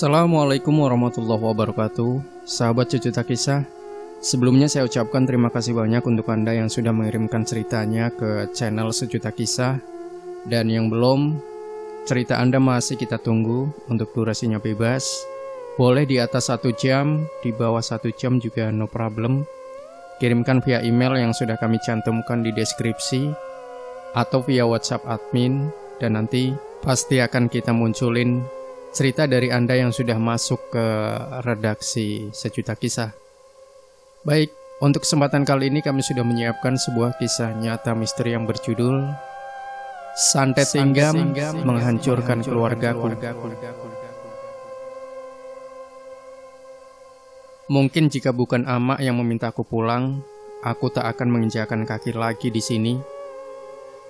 Assalamualaikum warahmatullahi wabarakatuh. Sahabat Sejuta Kisah, sebelumnya saya ucapkan terima kasih banyak untuk Anda yang sudah mengirimkan ceritanya ke channel Sejuta Kisah. Dan yang belum, cerita Anda masih kita tunggu. Untuk durasinya bebas, boleh di atas 1 jam, di bawah 1 jam juga no problem. Kirimkan via email yang sudah kami cantumkan di deskripsi, atau via WhatsApp admin, dan nanti pasti akan kita munculin cerita dari Anda yang sudah masuk ke redaksi Sejuta Kisah. Baik, untuk kesempatan kali ini kami sudah menyiapkan sebuah kisah nyata misteri yang berjudul Santet Singgam Menghancurkan Keluargaku. Mungkin jika bukan Ama yang meminta aku pulang, aku tak akan menginjakan kaki lagi di sini.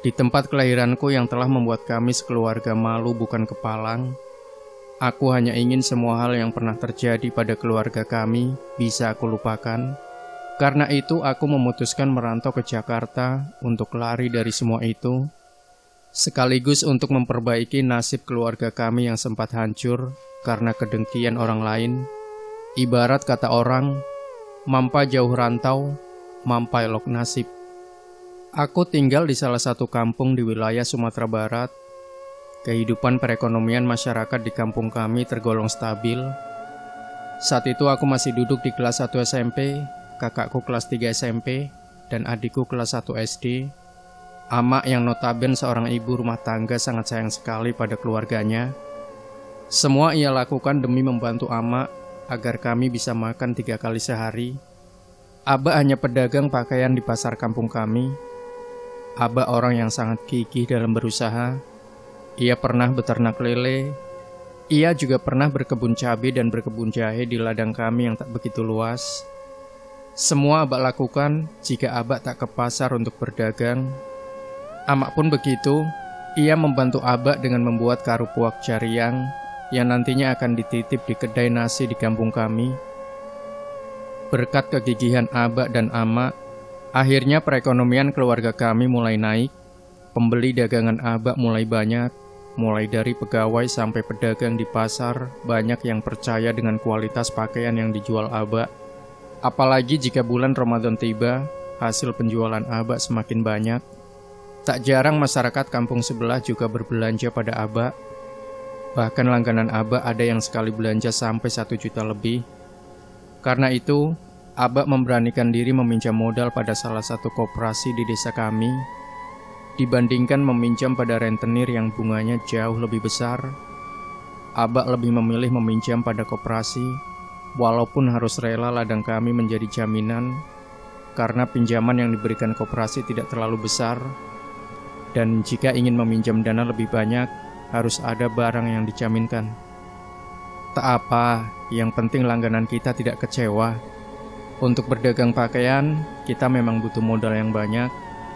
Di tempat kelahiranku yang telah membuat kami sekeluarga malu bukan kepalang. Aku hanya ingin semua hal yang pernah terjadi pada keluarga kami bisa aku lupakan. Karena itu aku memutuskan merantau ke Jakarta untuk lari dari semua itu, sekaligus untuk memperbaiki nasib keluarga kami yang sempat hancur karena kedengkian orang lain. Ibarat kata orang, mampa jauh rantau, mampa elok nasib. Aku tinggal di salah satu kampung di wilayah Sumatera Barat. Kehidupan perekonomian masyarakat di kampung kami tergolong stabil. Saat itu aku masih duduk di kelas 1 SMP, kakakku kelas 3 SMP, dan adikku kelas 1 SD. Ama yang notabene seorang ibu rumah tangga sangat sayang sekali pada keluarganya. Semua ia lakukan demi membantu Ama agar kami bisa makan 3 kali sehari. Aba hanya pedagang pakaian di pasar kampung kami. Aba orang yang sangat gigih dalam berusaha. Ia pernah beternak lele. Ia juga pernah berkebun cabai dan berkebun jahe di ladang kami yang tak begitu luas. Semua Aba lakukan jika Aba tak ke pasar untuk berdagang. Ama pun begitu. Ia membantu Aba dengan membuat karupuak jariang yang nantinya akan dititip di kedai nasi di kampung kami. Berkat kegigihan Aba dan Ama, akhirnya perekonomian keluarga kami mulai naik. Pembeli dagangan Aba mulai banyak. Mulai dari pegawai sampai pedagang di pasar, banyak yang percaya dengan kualitas pakaian yang dijual Aba. Apalagi jika bulan Ramadan tiba, hasil penjualan Aba semakin banyak. Tak jarang masyarakat kampung sebelah juga berbelanja pada Aba. Bahkan langganan Aba ada yang sekali belanja sampai 1 juta lebih. Karena itu, Aba memberanikan diri meminjam modal pada salah satu koperasi di desa kami, dibandingkan meminjam pada rentenir yang bunganya jauh lebih besar. Aba lebih memilih meminjam pada koperasi, walaupun harus rela ladang kami menjadi jaminan, karena pinjaman yang diberikan koperasi tidak terlalu besar, dan jika ingin meminjam dana lebih banyak, harus ada barang yang dijaminkan. Tak apa, yang penting langganan kita tidak kecewa. Untuk berdagang pakaian, kita memang butuh modal yang banyak,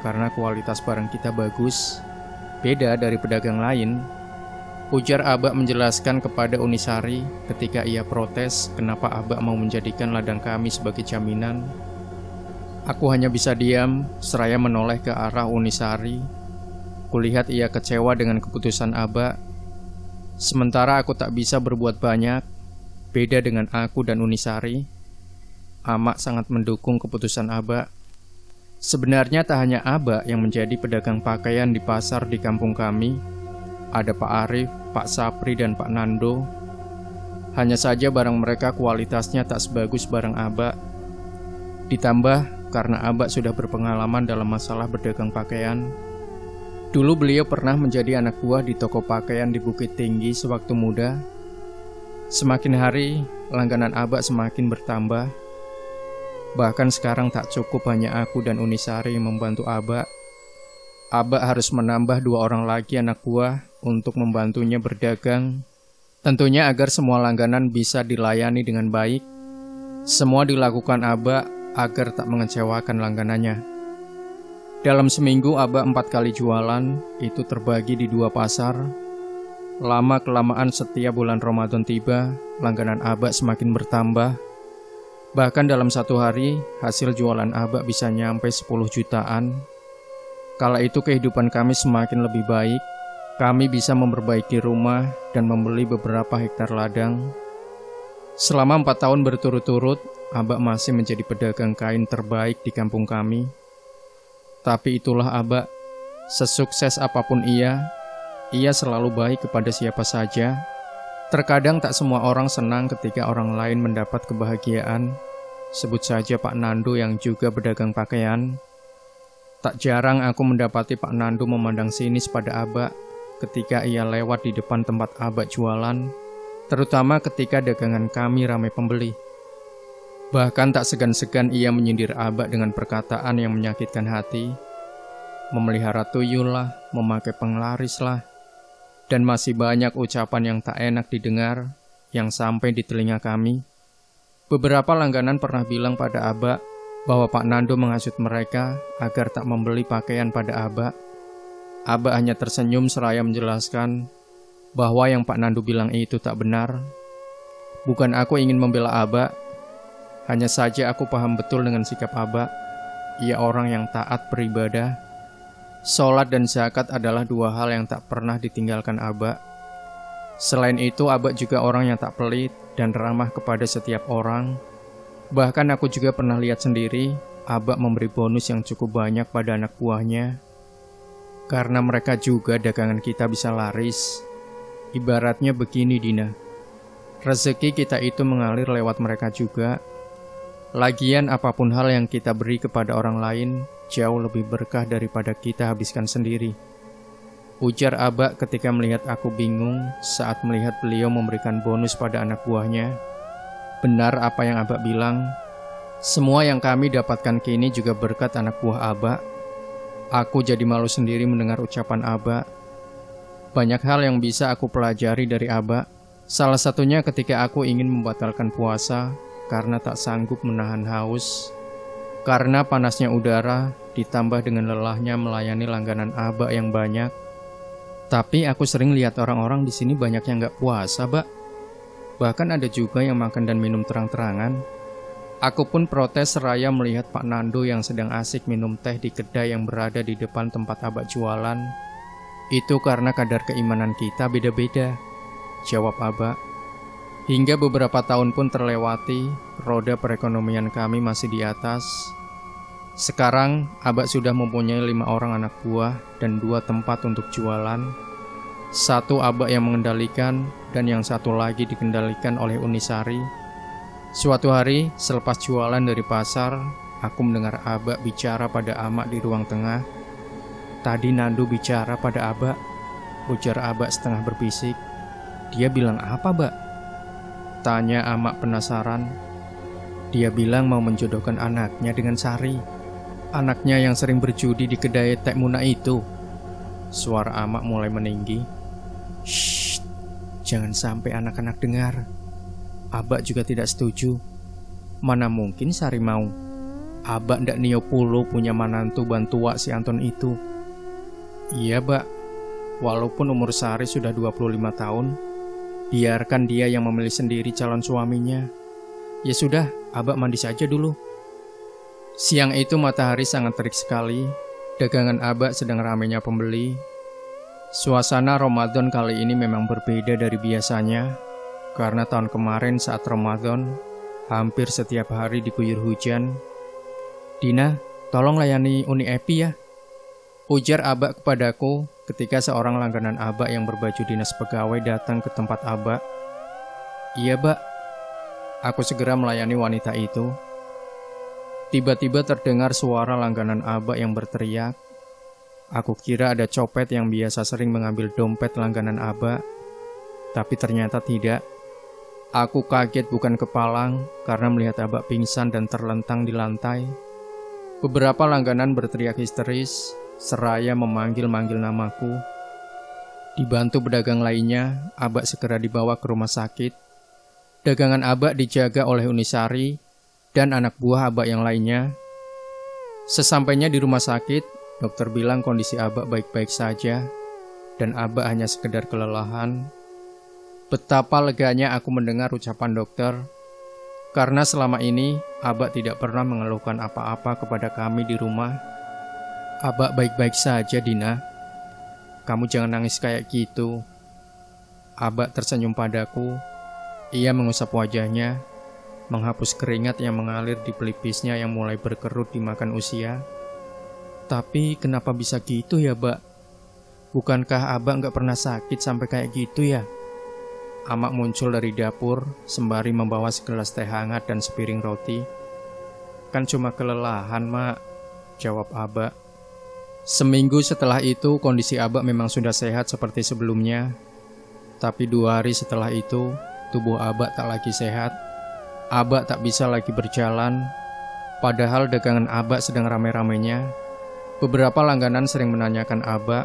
karena kualitas barang kita bagus, beda dari pedagang lain. Ujar Aba menjelaskan kepada Unisari ketika ia protes kenapa Aba mau menjadikan ladang kami sebagai jaminan. Aku hanya bisa diam, seraya menoleh ke arah Unisari. Kulihat ia kecewa dengan keputusan Aba. Sementara aku tak bisa berbuat banyak, beda dengan aku dan Unisari. Ama sangat mendukung keputusan Aba. Sebenarnya tak hanya Aba yang menjadi pedagang pakaian di pasar di kampung kami. Ada Pak Arif, Pak Sapri, dan Pak Nando. Hanya saja barang mereka kualitasnya tak sebagus barang Aba. Ditambah karena Aba sudah berpengalaman dalam masalah berdagang pakaian. Dulu beliau pernah menjadi anak buah di toko pakaian di Bukit Tinggi sewaktu muda. Semakin hari, langganan Aba semakin bertambah. Bahkan sekarang tak cukup hanya aku dan Unisari yang membantu Aba. Aba harus menambah 2 orang lagi anak buah untuk membantunya berdagang. Tentunya agar semua langganan bisa dilayani dengan baik. Semua dilakukan Aba agar tak mengecewakan langganannya. Dalam seminggu Aba 4 kali jualan, itu terbagi di 2 pasar. Lama-kelamaan setiap bulan Ramadan tiba, langganan Aba semakin bertambah. Bahkan dalam 1 hari, hasil jualan Aba bisa nyampe 10 jutaan. Kala itu kehidupan kami semakin lebih baik. Kami bisa memperbaiki rumah dan membeli beberapa hektar ladang. Selama 4 tahun berturut-turut, Abak masih menjadi pedagang kain terbaik di kampung kami. Tapi itulah Abak, sesukses apapun ia selalu baik kepada siapa saja. Terkadang tak semua orang senang ketika orang lain mendapat kebahagiaan. Sebut saja Pak Nando yang juga pedagang pakaian. Tak jarang aku mendapati Pak Nando memandang sinis pada Abak ketika ia lewat di depan tempat Abak jualan, terutama ketika dagangan kami ramai pembeli. Bahkan tak segan-segan ia menyindir Abak dengan perkataan yang menyakitkan hati. Memelihara tuyul lah, memakai penglaris lah, dan masih banyak ucapan yang tak enak didengar yang sampai di telinga kami. Beberapa langganan pernah bilang pada Abak bahwa Pak Nando menghasut mereka agar tak membeli pakaian pada Abak. Abak hanya tersenyum seraya menjelaskan bahwa yang Pak Nando bilang itu tak benar. Bukan aku ingin membela Abak, hanya saja aku paham betul dengan sikap Abak. Ia orang yang taat beribadah. Sholat dan zakat adalah 2 hal yang tak pernah ditinggalkan Abak. Selain itu, Abak juga orang yang tak pelit dan ramah kepada setiap orang. Bahkan aku juga pernah lihat sendiri, Abak memberi bonus yang cukup banyak pada anak buahnya. Karena mereka juga dagangan kita bisa laris. Ibaratnya begini Dina, rezeki kita itu mengalir lewat mereka juga. Lagian apapun hal yang kita beri kepada orang lain jauh lebih berkah daripada kita habiskan sendiri. Ujar Abak ketika melihat aku bingung saat melihat beliau memberikan bonus pada anak buahnya. Benar apa yang Abak bilang, semua yang kami dapatkan kini juga berkat anak buah Abak. Aku jadi malu sendiri mendengar ucapan Abak. Banyak hal yang bisa aku pelajari dari Abak. Salah satunya ketika aku ingin membatalkan puasa karena tak sanggup menahan haus. Karena panasnya udara ditambah dengan lelahnya melayani langganan Abak yang banyak. Tapi aku sering lihat orang-orang di sini banyak yang gak puasa, Bak. Bahkan ada juga yang makan dan minum terang-terangan. Aku pun protes seraya melihat Pak Nando yang sedang asik minum teh di kedai yang berada di depan tempat Abak jualan. Itu karena kadar keimanan kita beda-beda, jawab Abak. Hingga beberapa tahun pun terlewati, roda perekonomian kami masih di atas. Sekarang, Abak sudah mempunyai 5 orang anak buah dan 2 tempat untuk jualan. 1 Abak yang mengendalikan dan yang 1 lagi dikendalikan oleh Unisari. Suatu hari, selepas jualan dari pasar, aku mendengar Abak bicara pada Amak di ruang tengah. Tadi Nando bicara pada Abak, ujar Abak setengah berbisik. Dia bilang apa, Bak? Tanya Amak penasaran. Dia bilang mau menjodohkan anaknya dengan Sari, anaknya yang sering berjudi di kedai Tek Muna itu. Suara Amak mulai meninggi. Shh, jangan sampai anak-anak dengar. Abak juga tidak setuju. Mana mungkin Sari mau. Abak ndak nio pulo punya manantu bantua si Anton itu. Iya, Bak. Walaupun umur Sari sudah 25 tahun, biarkan dia yang memilih sendiri calon suaminya. Ya sudah, Abak mandi saja dulu. Siang itu matahari sangat terik sekali. Dagangan Abak sedang ramainya pembeli. Suasana Ramadan kali ini memang berbeda dari biasanya. Karena tahun kemarin saat Ramadan, hampir setiap hari diguyur hujan. Dina, tolong layani Uni Epi ya, ujar Abak kepadaku ketika seorang langganan Abak yang berbaju dinas pegawai datang ke tempat Abak. Iya, Bak. Aku segera melayani wanita itu. Tiba-tiba terdengar suara langganan Abak yang berteriak. Aku kira ada copet yang biasa sering mengambil dompet langganan Abak, tapi ternyata tidak. Aku kaget bukan kepalang karena melihat Abak pingsan dan terlentang di lantai. Beberapa langganan berteriak histeris, seraya memanggil-manggil namaku. Dibantu pedagang lainnya, Abak segera dibawa ke rumah sakit. Dagangan Abak dijaga oleh Unisari dan anak buah Abak yang lainnya. Sesampainya di rumah sakit, dokter bilang kondisi Abak baik-baik saja dan Abak hanya sekedar kelelahan. Betapa leganya aku mendengar ucapan dokter, karena selama ini Abak tidak pernah mengeluhkan apa-apa kepada kami di rumah. Abak baik-baik saja, Dina. Kamu jangan nangis kayak gitu. Abak tersenyum padaku. Ia mengusap wajahnya, menghapus keringat yang mengalir di pelipisnya yang mulai berkerut dimakan usia. Tapi kenapa bisa gitu ya, Mbak? Bukankah Abah nggak pernah sakit sampai kayak gitu ya? Amak muncul dari dapur sembari membawa segelas teh hangat dan sepiring roti. Kan cuma kelelahan, Mak, jawab Abah. Seminggu setelah itu kondisi Abah memang sudah sehat seperti sebelumnya. Tapi 2 hari setelah itu, tubuh Abah tak lagi sehat. Abah tak bisa lagi berjalan. Padahal dagangan Abah sedang rame-ramenya. Beberapa langganan sering menanyakan Abah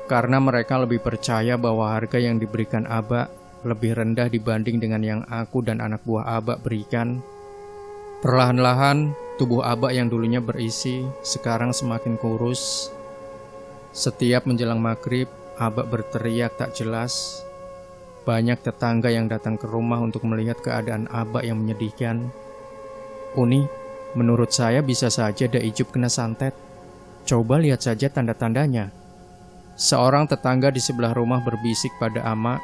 karena mereka lebih percaya bahwa harga yang diberikan Abah lebih rendah dibanding dengan yang aku dan anak buah Abah berikan. Perlahan-lahan, tubuh Abah yang dulunya berisi sekarang semakin kurus. Setiap menjelang maghrib, Abah berteriak tak jelas. Banyak tetangga yang datang ke rumah untuk melihat keadaan Abah yang menyedihkan. Uni, menurut saya bisa saja Dak Ijub kena santet. Coba lihat saja tanda-tandanya. Seorang tetangga di sebelah rumah berbisik pada Ama.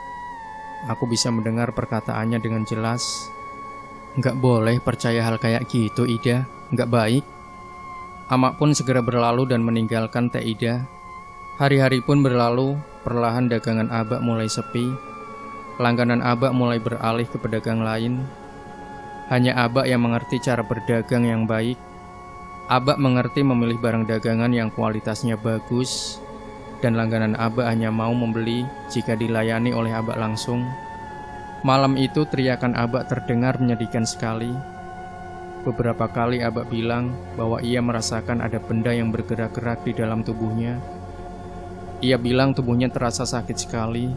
Aku bisa mendengar perkataannya dengan jelas. Nggak boleh percaya hal kayak gitu, Ida. Nggak baik. Amak pun segera berlalu dan meninggalkan Teh Ida. Hari-hari pun berlalu, perlahan dagangan Abah mulai sepi. Langganan Abah mulai beralih ke pedagang lain. Hanya Abah yang mengerti cara berdagang yang baik. Abah mengerti memilih barang dagangan yang kualitasnya bagus. Dan langganan Abah hanya mau membeli jika dilayani oleh Abah langsung. Malam itu teriakan Abah terdengar menyedihkan sekali. Beberapa kali Abah bilang bahwa ia merasakan ada benda yang bergerak-gerak di dalam tubuhnya. Ia bilang tubuhnya terasa sakit sekali.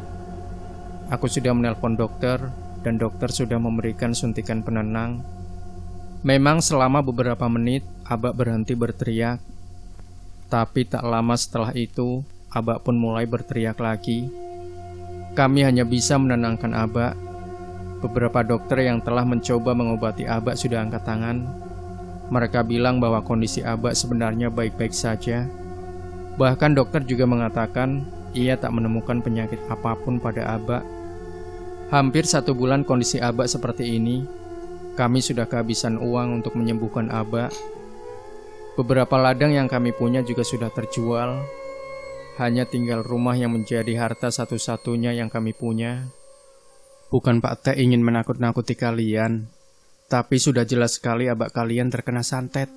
Aku sudah menelpon dokter dan dokter sudah memberikan suntikan penenang. Memang selama beberapa menit Abah berhenti berteriak. Tapi tak lama setelah itu Abah pun mulai berteriak lagi. Kami hanya bisa menenangkan Abah. Beberapa dokter yang telah mencoba mengobati Abah sudah angkat tangan. Mereka bilang bahwa kondisi Abah sebenarnya baik-baik saja. Bahkan dokter juga mengatakan ia tak menemukan penyakit apapun pada Abah. Hampir 1 bulan kondisi Abah seperti ini. Kami sudah kehabisan uang untuk menyembuhkan Abah. Beberapa ladang yang kami punya juga sudah terjual. Hanya tinggal rumah yang menjadi harta satu-satunya yang kami punya. Bukan Pak Teh ingin menakut-nakuti kalian, tapi sudah jelas sekali Abah kalian terkena santet.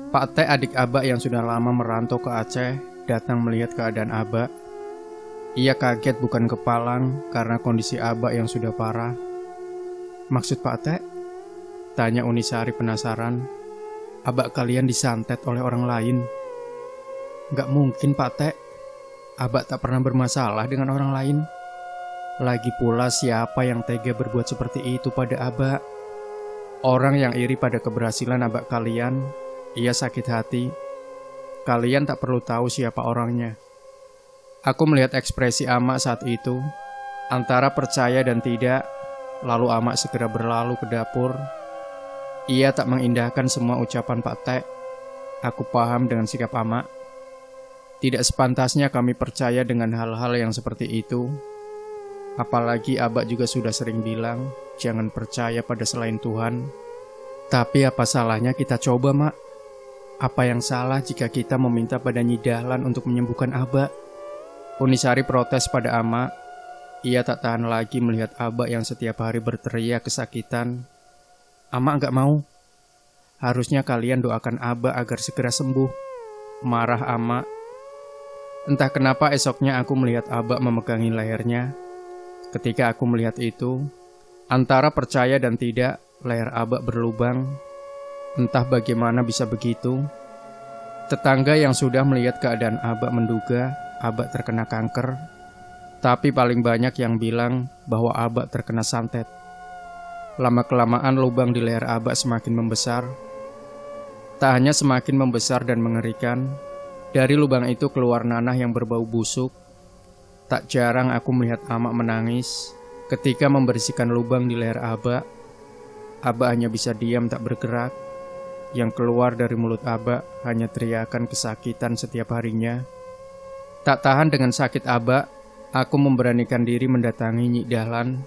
Pak Teh, adik Abah yang sudah lama merantau ke Aceh, datang melihat keadaan Abah. Ia kaget bukan kepalang karena kondisi Abah yang sudah parah. Maksud Pak Teh? Tanya Unisari penasaran. Abah kalian disantet oleh orang lain. Gak mungkin Pak Teh. Abah tak pernah bermasalah dengan orang lain. Lagi pula siapa yang tega berbuat seperti itu pada Abah? Orang yang iri pada keberhasilan Abah kalian, ia sakit hati. Kalian tak perlu tahu siapa orangnya. Aku melihat ekspresi Amak saat itu, antara percaya dan tidak. Lalu Amak segera berlalu ke dapur. Ia tak mengindahkan semua ucapan Pak Teh. Aku paham dengan sikap Amak. Tidak sepantasnya kami percaya dengan hal-hal yang seperti itu. Apalagi Abah juga sudah sering bilang, jangan percaya pada selain Tuhan. Tapi apa salahnya kita coba, Mak? Apa yang salah jika kita meminta pada Nyi Dahlan untuk menyembuhkan Abah? Unisari protes pada Ama. Ia tak tahan lagi melihat Abah yang setiap hari berteriak kesakitan. Ama nggak mau. Harusnya kalian doakan Abah agar segera sembuh. Marah Ama. Entah kenapa esoknya aku melihat Abah memegangi lehernya. Ketika aku melihat itu, antara percaya dan tidak, leher Abah berlubang. Entah bagaimana bisa begitu. Tetangga yang sudah melihat keadaan Abah menduga Abah terkena kanker. Tapi paling banyak yang bilang bahwa Abah terkena santet. Lama-kelamaan lubang di leher Abah semakin membesar. Tak hanya semakin membesar dan mengerikan, dari lubang itu keluar nanah yang berbau busuk. Tak jarang aku melihat Amak menangis ketika membersihkan lubang di leher Abah. Abah hanya bisa diam tak bergerak. Yang keluar dari mulut Abah hanya teriakan kesakitan setiap harinya. Tak tahan dengan sakit Abah, aku memberanikan diri mendatangi Nyi Dahlan.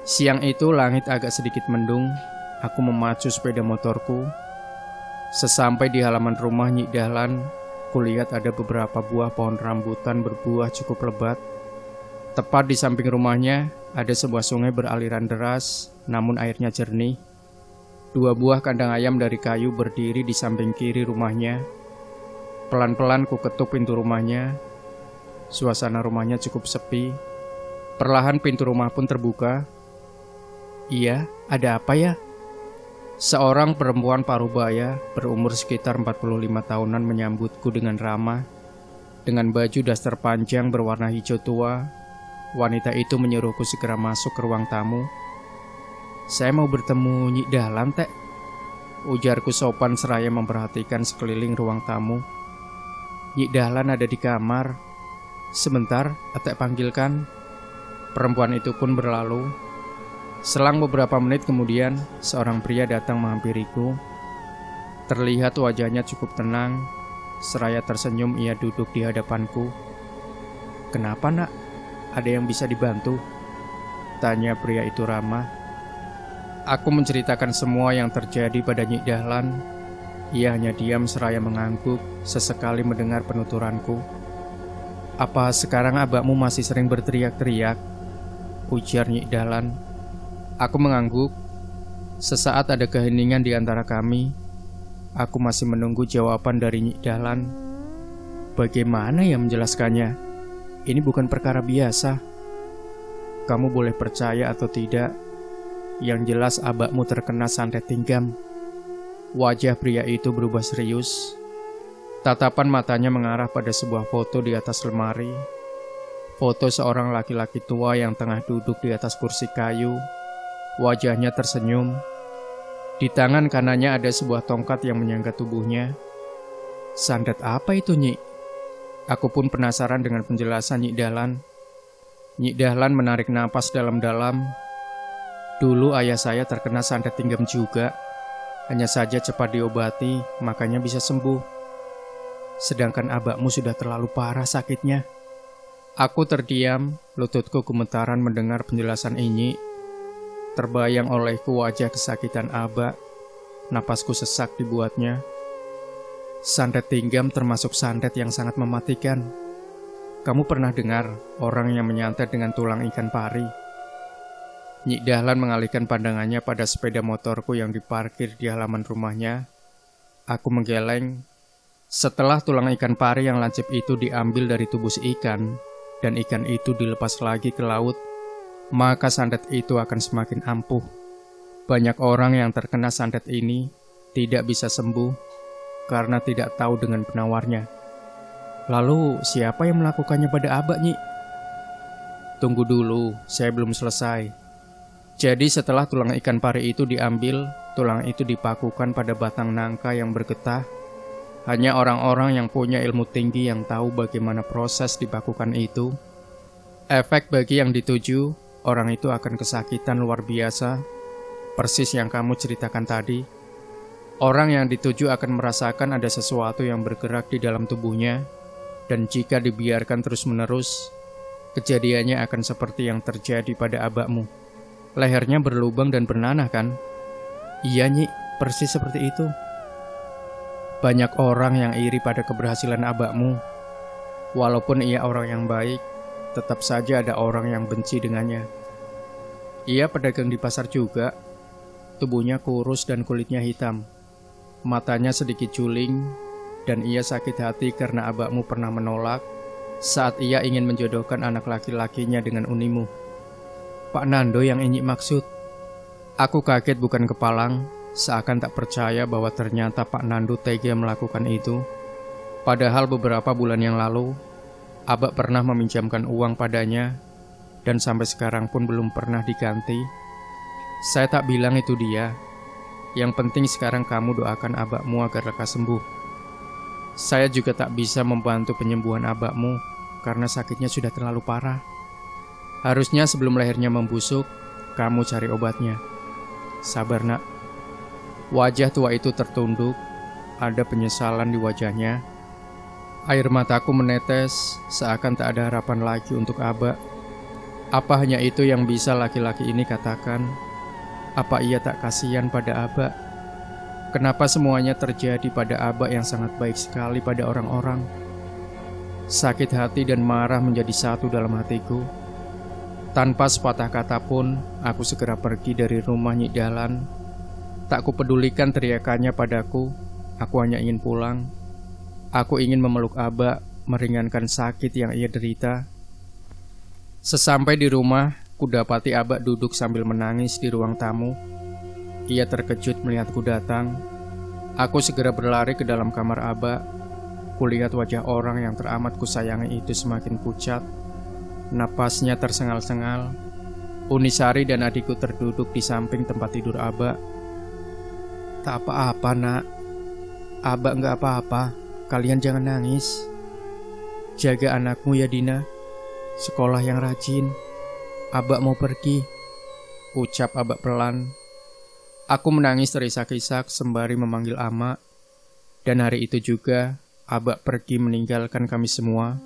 Siang itu langit agak sedikit mendung. Aku memacu sepeda motorku. Sesampai di halaman rumah Nyik Dahlan, kulihat ada beberapa buah pohon rambutan berbuah cukup lebat. Tepat di samping rumahnya ada sebuah sungai beraliran deras, namun airnya jernih. 2 buah kandang ayam dari kayu berdiri di samping kiri rumahnya. Pelan-pelan ku ketuk pintu rumahnya. Suasana rumahnya cukup sepi. Perlahan pintu rumah pun terbuka. Iya, ada apa ya? Seorang perempuan parubaya berumur sekitar 45 tahunan menyambutku dengan ramah. Dengan baju daster panjang berwarna hijau tua, wanita itu menyuruhku segera masuk ke ruang tamu. Saya mau bertemu Nyik Dahlan, Teh, ujarku sopan seraya memperhatikan sekeliling ruang tamu. Nyik Dahlan ada di kamar. Sebentar, Teh panggilkan. Perempuan itu pun berlalu. Selang beberapa menit kemudian, seorang pria datang menghampiriku. Terlihat wajahnya cukup tenang. Seraya tersenyum ia duduk di hadapanku. Kenapa, Nak? Ada yang bisa dibantu? Tanya pria itu ramah. Aku menceritakan semua yang terjadi pada Nyik Dahlan. Ia hanya diam seraya mengangguk sesekali mendengar penuturanku. Apa sekarang abakmu masih sering berteriak-teriak? Ujar Nyik Dahlan. Aku mengangguk. Sesaat ada keheningan di antara kami. Aku masih menunggu jawaban dari Nyik Dahlan. Bagaimana ya menjelaskannya? Ini bukan perkara biasa. Kamu boleh percaya atau tidak, yang jelas abakmu terkena santet tinggam. Wajah pria itu berubah serius. Tatapan matanya mengarah pada sebuah foto di atas lemari. Foto seorang laki-laki tua yang tengah duduk di atas kursi kayu. Wajahnya tersenyum. Di tangan kanannya ada sebuah tongkat yang menyangga tubuhnya. Santet apa itu, Nyik? Aku pun penasaran dengan penjelasan Nyik Dahlan. Nyik Dahlan menarik napas dalam-dalam. Dulu ayah saya terkena santet tinggam juga. Hanya saja cepat diobati, makanya bisa sembuh. Sedangkan abakmu sudah terlalu parah sakitnya. Aku terdiam, lututku gemetaran mendengar penjelasan ini. Terbayang olehku wajah kesakitan abak. Napasku sesak dibuatnya. Santet tinggam termasuk santet yang sangat mematikan. Kamu pernah dengar orang yang menyantet dengan tulang ikan pari? Nyik Dahlan mengalihkan pandangannya pada sepeda motorku yang diparkir di halaman rumahnya. Aku menggeleng. Setelah tulang ikan pari yang lancip itu diambil dari tubuh si ikan, dan ikan itu dilepas lagi ke laut, maka santet itu akan semakin ampuh. Banyak orang yang terkena santet ini tidak bisa sembuh karena tidak tahu dengan penawarnya. Lalu siapa yang melakukannya pada abak, Nyik? Tunggu dulu, saya belum selesai. Jadi setelah tulang ikan pari itu diambil, tulang itu dipakukan pada batang nangka yang bergetah. Hanya orang-orang yang punya ilmu tinggi yang tahu bagaimana proses dipakukan itu. Efek bagi yang dituju, orang itu akan kesakitan luar biasa, persis yang kamu ceritakan tadi. Orang yang dituju akan merasakan ada sesuatu yang bergerak di dalam tubuhnya, dan jika dibiarkan terus-menerus, kejadiannya akan seperti yang terjadi pada abakmu. Lehernya berlubang dan bernanah, kan? Iya, Nyik, persis seperti itu. Banyak orang yang iri pada keberhasilan abakmu. Walaupun ia orang yang baik, tetap saja ada orang yang benci dengannya. Ia pedagang di pasar juga. Tubuhnya kurus dan kulitnya hitam. Matanya sedikit juling, dan ia sakit hati karena abakmu pernah menolak saat ia ingin menjodohkan anak laki-lakinya dengan Unimu. Pak Nando yang Nyik maksud. Aku kaget bukan kepalang, seakan tak percaya bahwa ternyata Pak Nando tega melakukan itu. Padahal beberapa bulan yang lalu, abak pernah meminjamkan uang padanya, dan sampai sekarang pun belum pernah diganti. Saya tak bilang itu dia. Yang penting sekarang kamu doakan abakmu agar lekas sembuh. Saya juga tak bisa membantu penyembuhan abakmu, karena sakitnya sudah terlalu parah. Harusnya sebelum lehernya membusuk, kamu cari obatnya. Sabar, Nak. Wajah tua itu tertunduk, ada penyesalan di wajahnya. Air mataku menetes, seakan tak ada harapan lagi untuk abak. Apa hanya itu yang bisa laki-laki ini katakan? Apa ia tak kasihan pada Aba? Kenapa semuanya terjadi pada Aba yang sangat baik sekali pada orang-orang? Sakit hati dan marah menjadi satu dalam hatiku. Tanpa sepatah kata pun, aku segera pergi dari rumah Nyi Dahlan. Tak kupedulikan teriakannya padaku, aku hanya ingin pulang. Aku ingin memeluk Aba, meringankan sakit yang ia derita. Sesampai di rumah, kudapati Aba duduk sambil menangis di ruang tamu. Ia terkejut melihatku datang. Aku segera berlari ke dalam kamar Aba. Kulihat wajah orang yang teramat kusayangi itu semakin pucat. Napasnya tersengal-sengal. Unisari dan adikku terduduk di samping tempat tidur Aba. Tak apa-apa, nak. Aba nggak apa-apa. Kalian jangan nangis. Jaga anakmu ya, Dina. Sekolah yang rajin. Aba mau pergi, ucap Aba pelan. Aku menangis terisak-isak sembari memanggil Ama. Dan hari itu juga Aba pergi meninggalkan kami semua,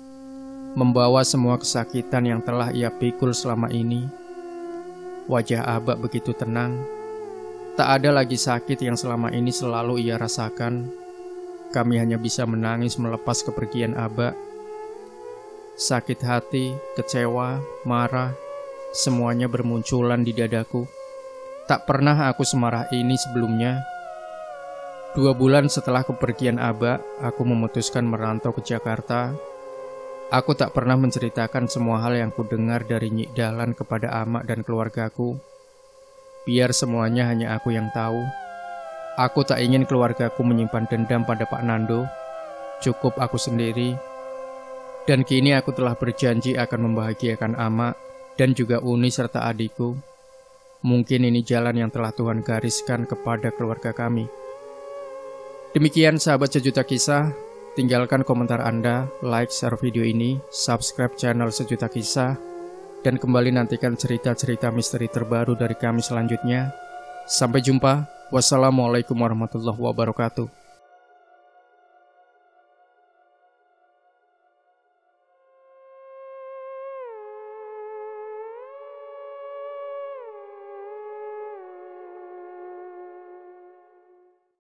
membawa semua kesakitan yang telah ia pikul selama ini. Wajah Aba begitu tenang. Tak ada lagi sakit yang selama ini selalu ia rasakan. Kami hanya bisa menangis melepas kepergian Aba. Sakit hati, kecewa, marah, semuanya bermunculan di dadaku. Tak pernah aku semarah ini sebelumnya. 2 bulan setelah kepergian Aba, aku memutuskan merantau ke Jakarta. Aku tak pernah menceritakan semua hal yang kudengar dari Nyi Dahlan kepada Ama dan keluargaku. Biar semuanya hanya aku yang tahu. Aku tak ingin keluargaku menyimpan dendam pada Pak Nando. Cukup aku sendiri. Dan kini aku telah berjanji akan membahagiakan Ama dan juga Uni serta adikku. Mungkin ini jalan yang telah Tuhan gariskan kepada keluarga kami. Demikian sahabat Sejuta Kisah. Tinggalkan komentar Anda, like, share video ini, subscribe channel Sejuta Kisah, dan kembali nantikan cerita-cerita misteri terbaru dari kami selanjutnya. Sampai jumpa. Wassalamualaikum warahmatullahi wabarakatuh.